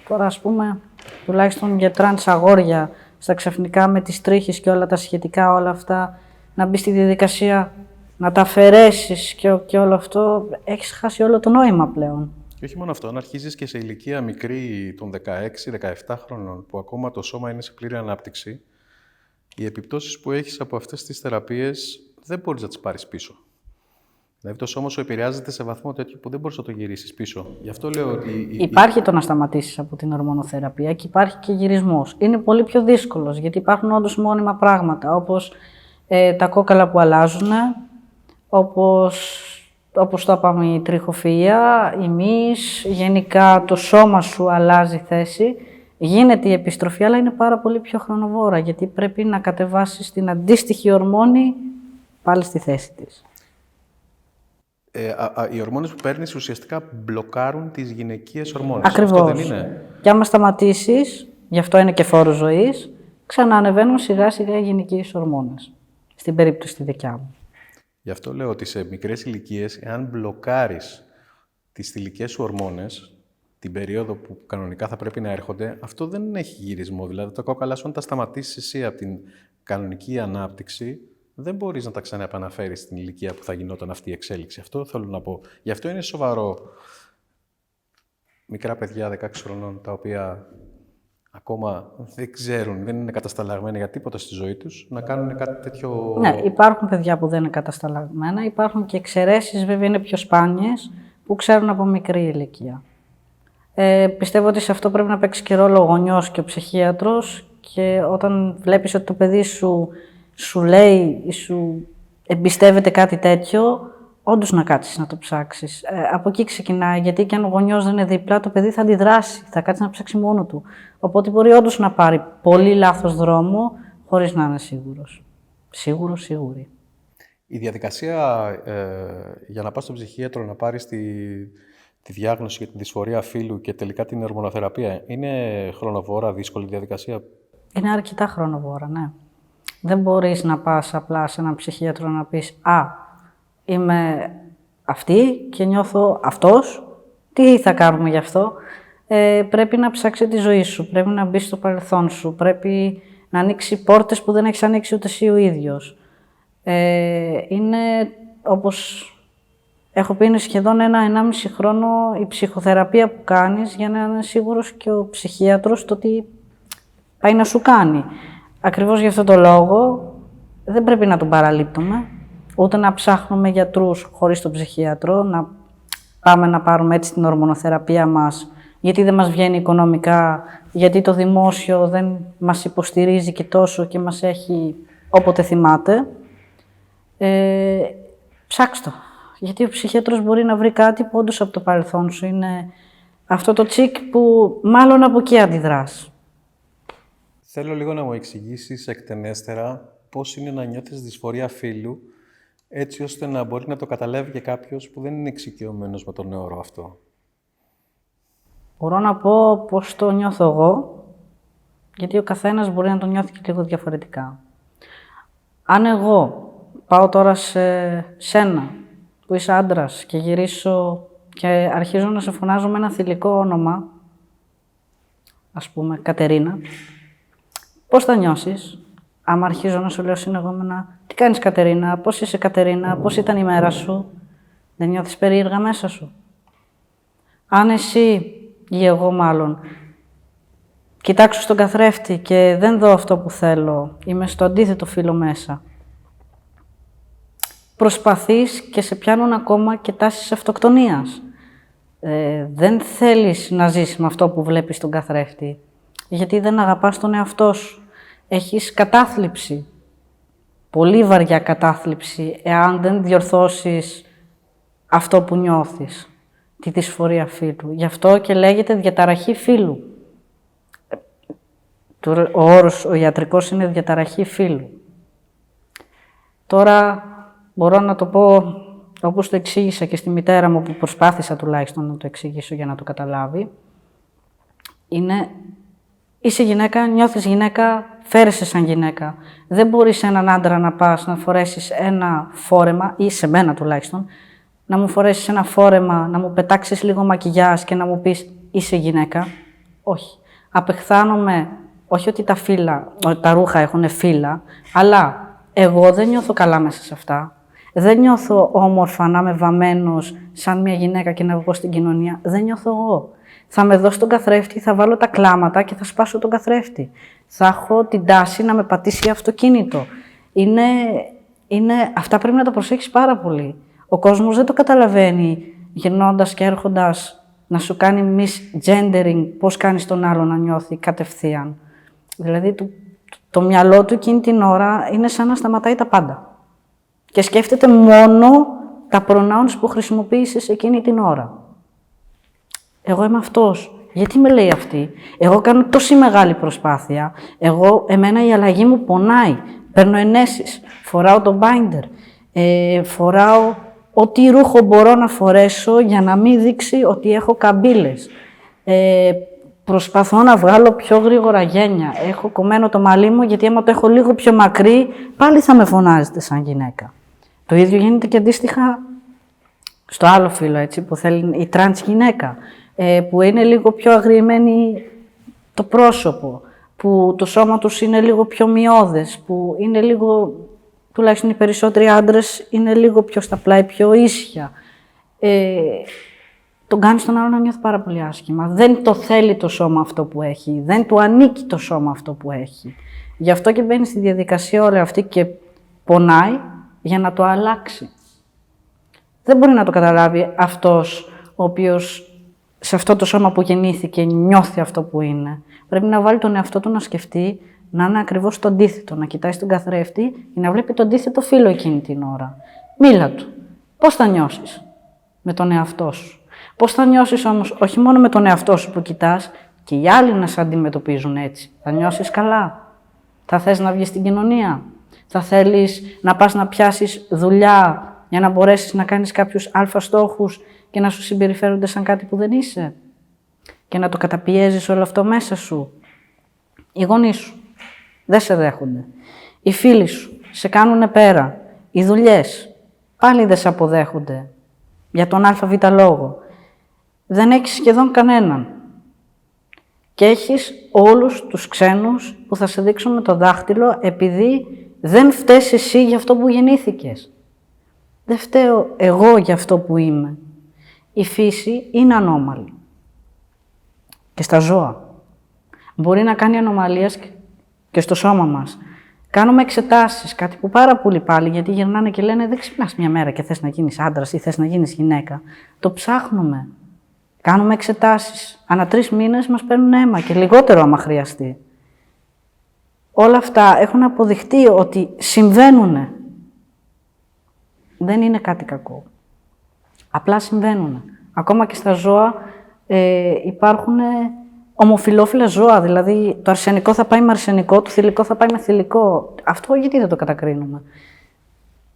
τώρα ας πούμε, τουλάχιστον για τρανς αγόρια, στα ξαφνικά με τις τρίχες και όλα τα σχετικά, όλα αυτά, να μπει στη διαδικασία, να τα αφαιρέσεις και όλο αυτό, έχεις χάσει όλο το νόημα πλέον. Και όχι μόνο αυτό, αν αρχίζεις και σε ηλικία μικρή των 16-17 χρόνων, που ακόμα το σώμα είναι σε πλήρη ανάπτυξη, οι επιπτώσεις που έχεις από αυτές τις θεραπείες δεν μπορείς να τις πάρεις πίσω. Δηλαδή το σώμα σου επηρεάζεται σε βαθμό τέτοιο που δεν μπορείς να το γυρίσεις πίσω. Γι' αυτό λέω ότι... Υπάρχει το να σταματήσεις από την ορμονοθεραπεία και υπάρχει και γυρισμός. Είναι πολύ πιο δύσκολος, γιατί υπάρχουν όντως μόνιμα πράγματα, όπως τα κόκαλα που αλλάζουν, όπως το είπαμε, η τριχοφυΐα, η μυς, γενικά το σώμα σου αλλάζει θέση. Γίνεται η επιστροφή, αλλά είναι πάρα πολύ πιο χρονοβόρα, γιατί πρέπει να κατεβάσεις την αντίστοιχη ορμόνη πάλι στη θέση της. Οι ορμόνες που παίρνεις ουσιαστικά μπλοκάρουν τις γυναικείες ορμόνες. Ακριβώς. Αυτό δεν είναι? Και άμα σταματήσεις, γι' αυτό είναι και φόρος ζωής, ξαναανεβαίνουν σιγά σιγά οι γυναικείες ορμόνες. Στην περίπτωση τη δικιά μου. Γι' αυτό λέω ότι σε μικρές ηλικίες, εάν μπλοκάρεις τις θηλυκές σου ορμόνες, την περίοδο που κανονικά θα πρέπει να έρχονται, αυτό δεν έχει γυρισμό. Δηλαδή, τα κόκαλα σου, αν τα σταματήσεις εσύ από την κανονική ανάπτυξη, δεν μπορείς να τα ξαναεπαναφέρεις στην ηλικία που θα γινόταν αυτή η εξέλιξη. Αυτό θέλω να πω. Γι' αυτό είναι σοβαρό μικρά παιδιά 16 χρονών, τα οποία ακόμα δεν ξέρουν, δεν είναι κατασταλαγμένα για τίποτα στη ζωή τους, να κάνουν κάτι τέτοιο... Ναι, υπάρχουν παιδιά που δεν είναι κατασταλαγμένα, υπάρχουν και εξαιρέσεις, βέβαια είναι πιο σπάνιες, που ξέρουν από μικρή ηλικία. Πιστεύω ότι σε αυτό πρέπει να παίξει και ρόλο ο γονιός και ο ψυχίατρος, και όταν βλέπεις ότι το παιδί σου λέει ή σου εμπιστεύεται κάτι τέτοιο, όντως να κάτσεις να το ψάξεις. Από εκεί ξεκινάει, γιατί και αν ο γονιός δεν είναι δίπλα, το παιδί θα αντιδράσει, θα κάτσει να ψάξει μόνο του. Οπότε μπορεί όντως να πάρει πολύ λάθος δρόμο, χωρίς να είναι σίγουρος. Σίγουρη. Η διαδικασία για να πας στον ψυχίατρο να πάρεις τη διάγνωση για τη δυσφορία φύλου και τελικά την ορμονοθεραπεία, είναι χρονοβόρα, δύσκολη διαδικασία? Είναι αρκετά χρονοβόρα, ναι. Δεν μπορείς να πας απλά σε έναν ψυχίατρο να πεις «Α, είμαι αυτή και νιώθω αυτός, τι θα κάνουμε γι' αυτό?» Πρέπει να ψάξεις τη ζωή σου, πρέπει να μπεις στο παρελθόν σου, πρέπει να ανοίξει πόρτες που δεν έχεις ανοίξει ούτε εσύ ο ίδιος. Είναι, όπως έχω πει, είναι σχεδόν 1-1,5 χρόνο η ψυχοθεραπεία που κάνεις για να είναι σίγουρος και ο ψυχίατρος το τι πάει να σου κάνει. Ακριβώς γι' αυτό το λόγο δεν πρέπει να τον παραλείπτουμε, ούτε να ψάχνουμε γιατρούς χωρίς τον ψυχίατρο, να πάμε να πάρουμε έτσι την ορμονοθεραπεία μας, γιατί δεν μας βγαίνει οικονομικά, γιατί το δημόσιο δεν μας υποστηρίζει και τόσο και μας έχει όποτε θυμάται. Ψάξτε το, γιατί ο ψυχίατρος μπορεί να βρει κάτι που όντως από το παρελθόν σου είναι αυτό το τσικ που μάλλον από εκεί αντιδράς. Θέλω λίγο να μου εξηγήσεις εκτενέστερα πώς είναι να νιώθεις δυσφορία φύλου, έτσι ώστε να μπορεί να το καταλάβει και κάποιος που δεν είναι εξοικειωμένος με τον όρο αυτό. Μπορώ να πω πώς το νιώθω εγώ, γιατί ο καθένας μπορεί να το νιώθει και λίγο διαφορετικά. Αν εγώ πάω τώρα σε σένα, που είσαι άντρας, και γυρίσω και αρχίζω να σε φωνάζω με ένα θηλυκό όνομα, ας πούμε Κατερίνα, πώς θα νιώσεις, άμα αρχίζω να σου λέω συνεχόμενα «Τι κάνεις Κατερίνα, πώς είσαι Κατερίνα, πώς ήταν η μέρα σου?» Δεν νιώθεις περίεργα μέσα σου? Αν εσύ ή εγώ μάλλον κοιτάξω στον καθρέφτη και δεν δω αυτό που θέλω, είμαι στο αντίθετο φύλλο μέσα, προσπαθείς και σε πιάνουν ακόμα και τάσεις αυτοκτονίας. Δεν θέλεις να ζεις με αυτό που βλέπεις στον καθρέφτη, γιατί δεν αγαπάς τον εαυτό σου. Έχεις κατάθλιψη, πολύ βαριά κατάθλιψη, εάν δεν διορθώσεις αυτό που νιώθεις, τη δυσφορία φύλου. Γι' αυτό και λέγεται διαταραχή φύλου. Ο όρος ο ιατρικός είναι διαταραχή φύλου. Τώρα μπορώ να το πω όπως το εξήγησα και στη μητέρα μου, που προσπάθησα τουλάχιστον να το εξηγήσω για να το καταλάβει, είναι είσαι γυναίκα, νιώθεις γυναίκα, φέρεσαι σαν γυναίκα. Δεν μπορείς σε έναν άντρα να πας να φορέσεις ένα φόρεμα, ή σε μένα τουλάχιστον, να μου φορέσεις ένα φόρεμα, να μου πετάξεις λίγο μακιγιάζ και να μου πεις είσαι γυναίκα. Όχι. Απεχθάνομαι, όχι ότι τα ρούχα έχουν φύλλα, αλλά εγώ δεν νιώθω καλά μέσα σε αυτά. Δεν νιώθω όμορφα να είμαι βαμμένος σαν μια γυναίκα και να βγω στην κοινωνία. Δεν νιώθω εγώ. Θα με δω στον καθρέφτη, θα βάλω τα κλάματα και θα σπάσω τον καθρέφτη. Θα έχω την τάση να με πατήσει αυτοκίνητο. Αυτά πρέπει να τα προσέχεις πάρα πολύ. Ο κόσμος δεν το καταλαβαίνει γυρνώντας και έρχοντας να σου κάνει misgendering, πώς κάνεις τον άλλο να νιώθει κατευθείαν. Δηλαδή το μυαλό του εκείνη την ώρα είναι σαν να σταματάει τα πάντα. Και σκέφτεται μόνο τα pronouns που χρησιμοποίησες εκείνη την ώρα. Εγώ είμαι αυτός. Γιατί με λέει αυτή? Εγώ κάνω τόση μεγάλη προσπάθεια. Εμένα η αλλαγή μου πονάει. Παίρνω ενέσεις. Φοράω το binder. Φοράω ό,τι ρούχο μπορώ να φορέσω για να μην δείξει ότι έχω καμπύλες. Προσπαθώ να βγάλω πιο γρήγορα γένια. Έχω κομμένο το μαλλί μου, γιατί άμα το έχω λίγο πιο μακρύ, πάλι θα με φωνάζετε σαν γυναίκα. Το ίδιο γίνεται και αντίστοιχα στο άλλο φύλο, έτσι, που θέλει η τρανς γυναίκα, που είναι λίγο πιο αγριεμένη το πρόσωπο, που το σώμα τους είναι λίγο πιο μειώδες, που είναι λίγο, τουλάχιστον οι περισσότεροι άντρες, είναι λίγο πιο στα πλάι, πιο ίσια. Τον κάνει στον άλλο να νιώθει πάρα πολύ άσχημα. Δεν το θέλει το σώμα αυτό που έχει, δεν του ανήκει το σώμα αυτό που έχει. Γι' αυτό και μπαίνει στη διαδικασία όλη αυτή και πονάει για να το αλλάξει. Δεν μπορεί να το καταλάβει αυτός ο οποίος σε αυτό το σώμα που γεννήθηκε νιώθει αυτό που είναι. Πρέπει να βάλει τον εαυτό του να σκεφτεί, να είναι ακριβώς το αντίθετο, να κοιτάει στον καθρέφτη ή να βλέπει το αντίθετο φύλο εκείνη την ώρα. Μίλα του. Πώς θα νιώσεις με τον εαυτό σου? Πώς θα νιώσεις όμως, όχι μόνο με τον εαυτό σου που κοιτάς, και οι άλλοι να σε αντιμετωπίζουν έτσι? Θα νιώσεις καλά? Θα θες να βγεις στην κοινωνία? Θα θέλεις να πας να πιάσεις δουλειά για να μπορέσεις να κάνεις κάποιους αλφα στόχους και να σου συμπεριφέρονται σαν κάτι που δεν είσαι? Και να το καταπιέζεις όλο αυτό μέσα σου? Οι γονείς σου δεν σε δέχονται. Οι φίλοι σου σε κάνουνε πέρα. Οι δουλειές πάλι δεν σε αποδέχονται. Για τον ΑΒ λόγο. Δεν έχεις σχεδόν κανέναν. Και έχεις όλους τους ξένους που θα σε δείξουν με το δάχτυλο επειδή δεν φταίς εσύ για αυτό που γεννήθηκες. Δεν φταίω εγώ για αυτό που είμαι. Η φύση είναι ανώμαλη. Και στα ζώα. Μπορεί να κάνει ανομαλίες και στο σώμα μας. Κάνουμε εξετάσεις, κάτι που πάρα πολύ πάλι, γιατί γυρνάνε και λένε δεν ξυπνάς μια μέρα και θες να γίνεις άντρας ή θες να γίνεις γυναίκα. Το ψάχνουμε. Κάνουμε εξετάσεις. Ανά 3 μήνες μας παίρνουν αίμα και λιγότερο άμα χρειαστεί. Όλα αυτά έχουν αποδειχτεί ότι συμβαίνουν. Δεν είναι κάτι κακό. Απλά συμβαίνουν. Ακόμα και στα ζώα υπάρχουν ομοφυλόφιλα ζώα. Δηλαδή το αρσενικό θα πάει με αρσενικό, το θηλυκό θα πάει με θηλυκό. Αυτό γιατί δεν το κατακρίνουμε?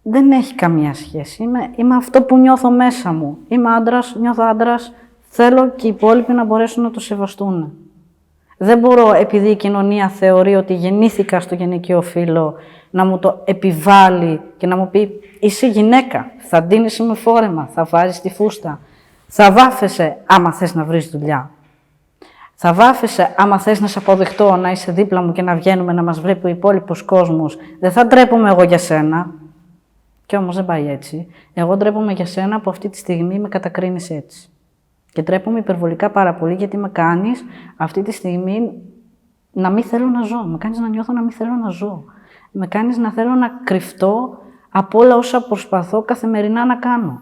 Δεν έχει καμία σχέση. Είμαι αυτό που νιώθω μέσα μου. Είμαι άντρας, νιώθω άντρας. Θέλω και οι υπόλοιποι να μπορέσουν να το σεβαστούν. Δεν μπορώ, επειδή η κοινωνία θεωρεί ότι γεννήθηκα στο γυναικείο φύλο, να μου το επιβάλλει και να μου πει είσαι γυναίκα, θα ντύνεσαι με φόρεμα, θα βάζεις τη φούστα, θα βάφεσαι άμα θες να βρεις δουλειά. Θα βάφεσαι άμα θες να σε αποδεχτώ, να είσαι δίπλα μου και να βγαίνουμε να μας βλέπει ο υπόλοιπος κόσμος. Δεν θα ντρέπομαι εγώ για σένα. Κι όμως δεν πάει έτσι. Εγώ ντρέπομαι για σένα που αυτή τη στιγμή με κατακρίνεις έτσι. Και ντρέπομαι υπερβολικά πάρα πολύ γιατί με κάνεις αυτή τη στιγμή να μην θέλω να ζω. Με κάνεις να νιώθω να μην θέλω να ζω. Με κάνεις να θέλω να κρυφτώ από όλα όσα προσπαθώ καθημερινά να κάνω.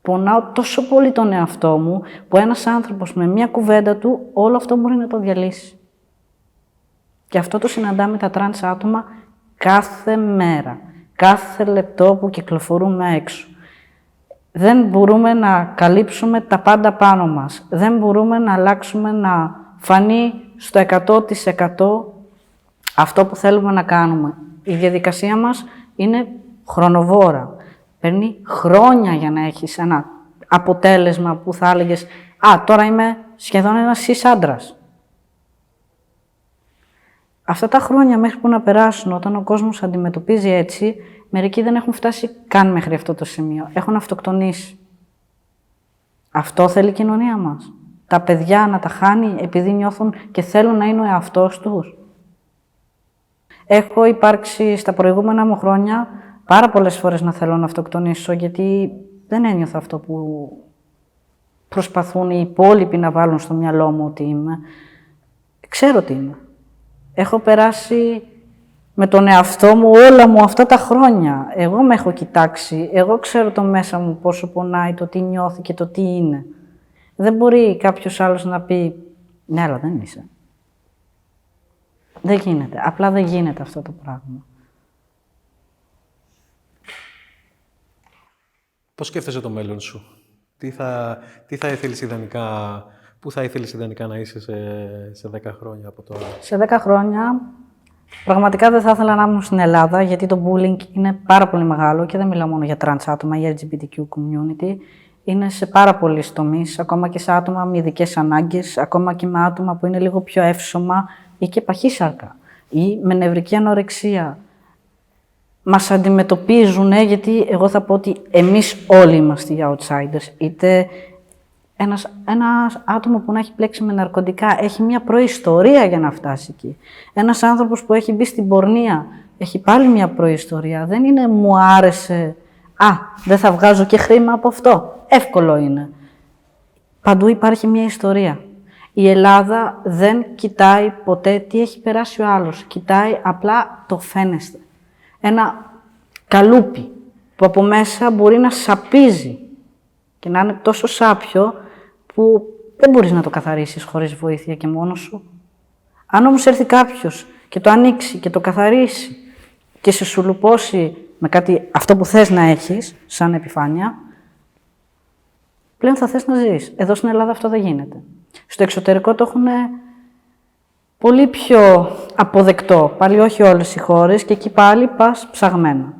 Πονάω τόσο πολύ τον εαυτό μου που ένας άνθρωπος με μια κουβέντα του όλο αυτό μπορεί να το διαλύσει. Και αυτό το συναντάμε τα τρανς άτομα κάθε μέρα, κάθε λεπτό που κυκλοφορούμε έξω. Δεν μπορούμε να καλύψουμε τα πάντα πάνω μας. Δεν μπορούμε να αλλάξουμε να φανεί στο 100% αυτό που θέλουμε να κάνουμε. Η διαδικασία μας είναι χρονοβόρα. Παίρνει χρόνια για να έχεις ένα αποτέλεσμα που θα έλεγες «Α, τώρα είμαι σχεδόν ένας cis άντρας». Αυτά τα χρόνια μέχρι που να περάσουν, όταν ο κόσμος αντιμετωπίζει έτσι, μερικοί δεν έχουν φτάσει καν μέχρι αυτό το σημείο. Έχουν αυτοκτονήσει. Αυτό θέλει η κοινωνία μας. Τα παιδιά να τα χάνει επειδή νιώθουν και θέλουν να είναι ο εαυτός τους. Έχω υπάρξει στα προηγούμενα μου χρόνια πάρα πολλές φορές να θέλω να αυτοκτονήσω, γιατί δεν ένιωθα αυτό που προσπαθούν οι υπόλοιποι να βάλουν στο μυαλό μου ότι είμαι. Ξέρω τι είμαι. Έχω περάσει με τον εαυτό μου όλα μου αυτά τα χρόνια. Εγώ με έχω κοιτάξει. Εγώ ξέρω το μέσα μου πόσο πονάει, το τι νιώθει και το τι είναι. Δεν μπορεί κάποιος άλλος να πει «Ναι, αλλά δεν είσαι». Δεν γίνεται. Απλά δεν γίνεται αυτό το πράγμα. Πώς σκέφτεσαι το μέλλον σου? Τι θα ήθελες ιδανικά, πού θα ήθελες ιδανικά να είσαι σε 10 χρόνια από τώρα? Σε 10 χρόνια, πραγματικά δεν θα ήθελα να ήμουν στην Ελλάδα, γιατί το bullying είναι πάρα πολύ μεγάλο και δεν μιλάω μόνο για trans άτομα ή LGBTQ community. Είναι σε πάρα πολλούς τομείς, ακόμα και σε άτομα με ειδικές ανάγκες, ακόμα και με άτομα που είναι λίγο πιο εύσωμα ή και παχύσαρκα ή με νευρική ανορεξία. Μας αντιμετωπίζουν, γιατί εγώ θα πω ότι εμείς όλοι είμαστε οι outsiders. Είτε ένας άτομο που να έχει πλέξει με ναρκωτικά έχει μια προϊστορία για να φτάσει εκεί. Ένας άνθρωπος που έχει μπει στην πορνεία έχει πάλι μια προϊστορία. Δεν είναι «μου άρεσε, δεν θα βγάζω και χρήμα από αυτό». Εύκολο είναι. Παντού υπάρχει μια ιστορία. Η Ελλάδα δεν κοιτάει ποτέ τι έχει περάσει ο άλλος. Κοιτάει απλά το φαίνεστε. Ένα καλούπι που από μέσα μπορεί να σαπίζει και να είναι τόσο σάπιο που δεν μπορείς να το καθαρίσεις χωρίς βοήθεια και μόνος σου. Αν όμως έρθει κάποιος και το ανοίξει και το καθαρίσει και σε σουλουπώσει με κάτι αυτό που θες να έχεις, σαν επιφάνεια, πλέον θα θες να ζεις. Εδώ στην Ελλάδα αυτό δεν γίνεται. Στο εξωτερικό το έχουν πολύ πιο αποδεκτό. Πάλι όχι όλες οι χώρες και εκεί πάλι πας ψαγμένα.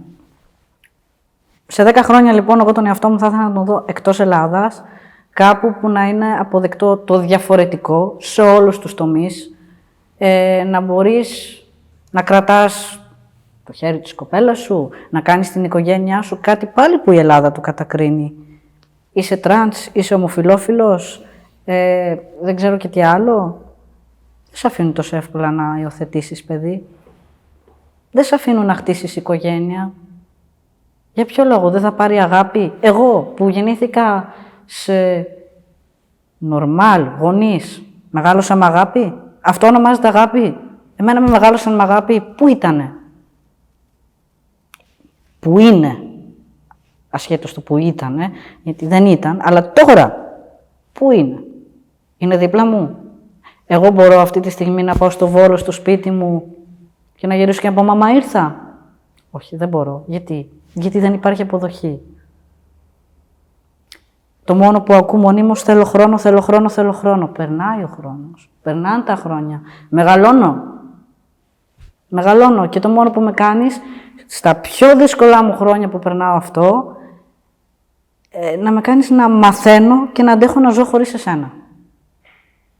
Σε 10 χρόνια λοιπόν εγώ τον εαυτό μου θα ήθελα να τον δω εκτός Ελλάδας, κάπου που να είναι αποδεκτό το διαφορετικό σε όλους τους τομείς, να μπορείς να κρατάς το χέρι της κοπέλας σου, να κάνεις την οικογένειά σου κάτι πάλι που η Ελλάδα του κατακρίνει. Είσαι τρανς, είσαι ομοφυλόφιλος, δεν ξέρω και τι άλλο. Δεν σε αφήνουν τόσο εύκολα να υιοθετήσεις παιδί. Δεν σε αφήνουν να χτίσεις οικογένεια. Για ποιο λόγο δεν θα πάρει αγάπη? Εγώ που γεννήθηκα σε νορμάλ γονείς, μεγάλωσα με αγάπη. Αυτό ονομάζεται αγάπη? Εμένα με μεγάλωσαν με αγάπη. Πού ήτανε? Πού είναι? Ασχέτως το που ήτανε, γιατί δεν ήταν, αλλά τώρα πού είναι? Είναι δίπλα μου? Εγώ μπορώ αυτή τη στιγμή να πάω στο Βόλο, στο σπίτι μου και να γυρίσω και να πω «Μαμά, ήρθα». Όχι, δεν μπορώ. Γιατί? Γιατί δεν υπάρχει αποδοχή. Το μόνο που ακούω μονίμως «θέλω χρόνο, θέλω χρόνο, θέλω χρόνο». Περνάει ο χρόνος. Περνάνε τα χρόνια. Μεγαλώνω και το μόνο που με κάνεις, στα πιο δύσκολα μου χρόνια που περνάω αυτό, να με κάνεις να μαθαίνω και να αντέχω να ζω χωρίς εσένα.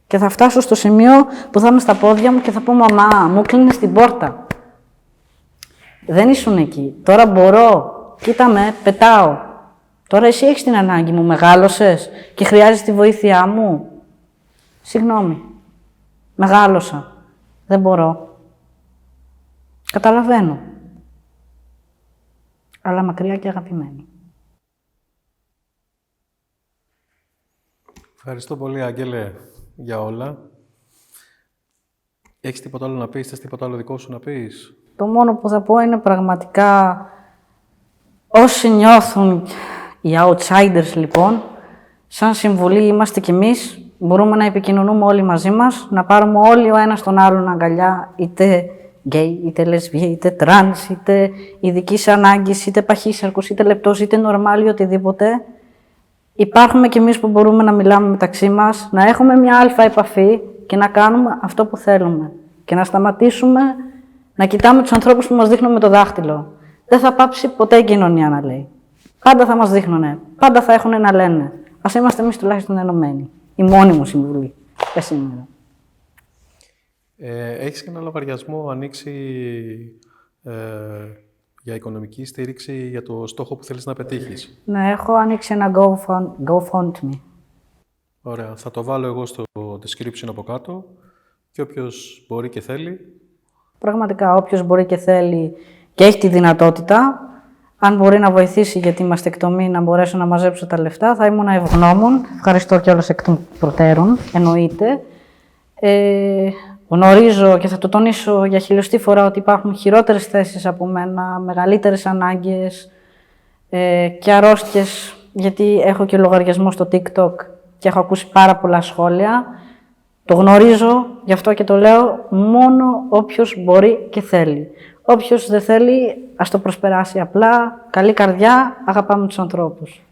Και θα φτάσω στο σημείο που θα είμαι στα πόδια μου και θα πω «Μαμά, μου κλείνεις την πόρτα». Δεν ήσουν εκεί. Τώρα μπορώ. Κοίτα με, πετάω. Τώρα εσύ έχεις την ανάγκη μου, μεγάλωσες και χρειάζεσαι τη βοήθειά μου. Συγγνώμη. Μεγάλωσα. Δεν μπορώ. Καταλαβαίνω. Αλλά μακριά και αγαπημένη. Ευχαριστώ πολύ, Άγγελε, για όλα. Έχεις τίποτα άλλο να πεις? Θες τίποτα άλλο δικό σου να πεις? Το μόνο που θα πω είναι πραγματικά όσοι νιώθουν οι outsiders λοιπόν, σαν συμβουλή είμαστε κι εμείς, μπορούμε να επικοινωνούμε όλοι μαζί μας, να πάρουμε όλοι ο ένας τον άλλον αγκαλιά, είτε γκέι, είτε λεσβία, είτε τρανς, είτε ειδικής ανάγκης, είτε παχύσαρκος, είτε λεπτός, είτε νορμάλι, οτιδήποτε. Υπάρχουμε κι εμείς που μπορούμε να μιλάμε μεταξύ μας, να έχουμε μια αλφα επαφή και να κάνουμε αυτό που θέλουμε. Και να σταματήσουμε να κοιτάμε τους ανθρώπους που μας δείχνουν με το δάχτυλο. Δεν θα πάψει ποτέ η κοινωνία να λέει. Πάντα θα μας δείχνουνε. Πάντα θα έχουν να λένε. Ας είμαστε εμείς τουλάχιστον ενωμένοι. Η μόνη μου συμβουλή για σήμερα. Έχεις και ένα λογαριασμό ανοίξει για οικονομική στήριξη για το στόχο που θέλεις να πετύχεις. Ναι, έχω ανοίξει ένα GoFundMe. Ωραία. Θα το βάλω εγώ στο description από κάτω και όποιος μπορεί και θέλει. Πραγματικά, όποιος μπορεί και θέλει και έχει τη δυνατότητα, αν μπορεί να βοηθήσει για τη μαστεκτομή να μπορέσω να μαζέψω τα λεφτά, θα ήμουν ευγνώμων. Ευχαριστώ κιόλας εκ των προτέρων, εννοείται. Γνωρίζω και θα το τονίσω για χιλιοστή φορά ότι υπάρχουν χειρότερες θέσεις από μένα, μεγαλύτερες ανάγκες και αρρώστιες, γιατί έχω και λογαριασμό στο TikTok και έχω ακούσει πάρα πολλά σχόλια. Το γνωρίζω, γι' αυτό και το λέω, μόνο όποιος μπορεί και θέλει. Όποιος δεν θέλει, ας το προσπεράσει απλά. Καλή καρδιά, αγαπάμε τους ανθρώπους.